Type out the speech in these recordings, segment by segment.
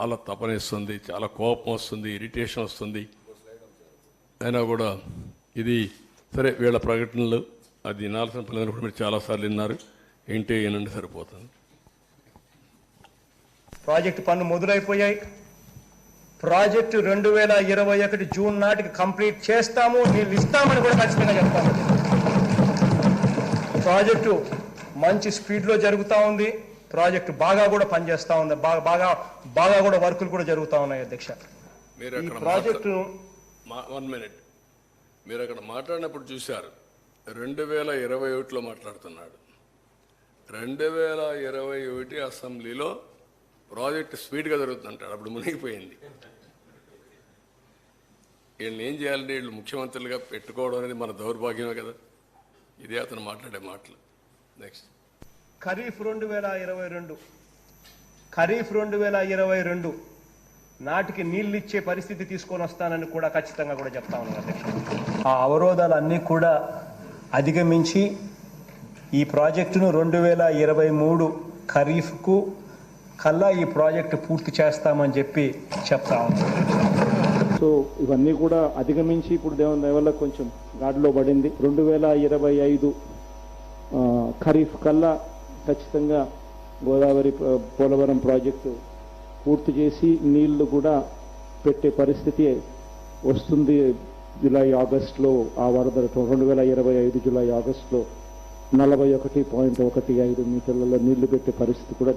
చాలా తపనిస్తుంది, చాలా కోపం వస్తుంది, ఇరిటేషన్ వస్తుంది. అయినా కూడా ఇది సరే, వీళ్ళ ప్రకటనలు అది వినాల్సిన పిల్లలు కూడా మీరు చాలాసార్లు విన్నారు. ఏంటి ఏనండి సరిపోతుంది. ప్రాజెక్టు పనులు మొదలైపోయాయి. ప్రాజెక్టు 2021 జూన్ నాటికి కంప్లీట్ చేస్తాము, నీళ్ళు ఇస్తామని కూడా ఖచ్చితంగా చెప్తాము. ప్రాజెక్టు మంచి స్పీడ్లో జరుగుతూ ఉంది. ప్రాజెక్టు బాగా కూడా పనిచేస్తూ ఉంది. బాగా కూడా వర్కులు కూడా జరుగుతూ ఉన్నాయి. అధ్యక్ష, ఈ ప్రాజెక్టు 1 మినిట్ మీరు అక్కడ మాట్లాడినప్పుడు చూశారు. 2021లో మాట్లాడుతున్నాడు. 2021 అసెంబ్లీలో ప్రాజెక్టు స్పీడ్గా జరుగుతుందంటాడు. అప్పుడు మునిగిపోయింది. వీళ్ళని ఏం చేయాలంటే వీళ్ళు ముఖ్యమంత్రులుగా పెట్టుకోవడం అనేది మన దౌర్భాగ్యమే కదా. ఇదే అతను మాట్లాడే మాటలు. నెక్స్ట్ ఖరీఫ్ 2022 నాటికి నీళ్ళు ఇచ్చే పరిస్థితి తీసుకొని వస్తానని కూడా ఖచ్చితంగా కూడా చెప్తా ఉన్నాను అధ్యక్ష. ఆ అవరోధాలన్నీ కూడా అధిగమించి ఈ ప్రాజెక్టును 2023 ఖరీఫ్కు కల్లా ఈ ప్రాజెక్టు పూర్తి చేస్తామని చెప్పి చెప్తా ఉన్నాను. సో ఇవన్నీ కూడా అధిగమించి ఇప్పుడు దేవుని దయ వల్ల కొంచెం గాడిలో పడింది. 2025 ఖరీఫ్ కల్లా ఖచ్చితంగా గోదావరి పోలవరం ప్రాజెక్టు పూర్తి చేసి నీళ్లు కూడా పెట్టే పరిస్థితి వస్తుంది. జూలై ఆగస్టులో ఆ వరద 2025 జూలై ఆగస్టులో 41.15 మీటర్లలో నీళ్లు పెట్టే పరిస్థితి కూడా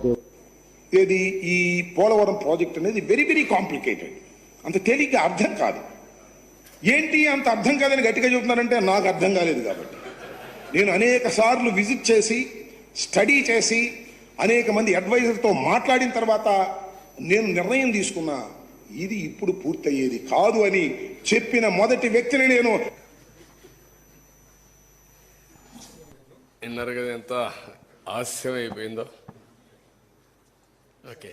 ఏది ఈ పోలవరం ప్రాజెక్ట్ అనేది వెరీ వెరీ కాంప్లికేటెడ్. అంత తేలిగ్గా అర్థం కాదు. ఏంటి అంత అర్థం కాదని గట్టిగా చెబుతున్నారంటే నాకు అర్థం కాలేదు. కాబట్టి నేను అనేక సార్లు విజిట్ చేసి స్టడీ చేసి అనేక మంది అడ్వైజర్తో మాట్లాడిన తర్వాత నేను నిర్ణయం తీసుకున్నా, ఇది ఇప్పుడు పూర్తయ్యేది కాదు అని చెప్పిన మొదటి వ్యక్తిని నేను. విన్నారు కదా ఎంత హాస్యం అయిపోయిందో. ఓకే.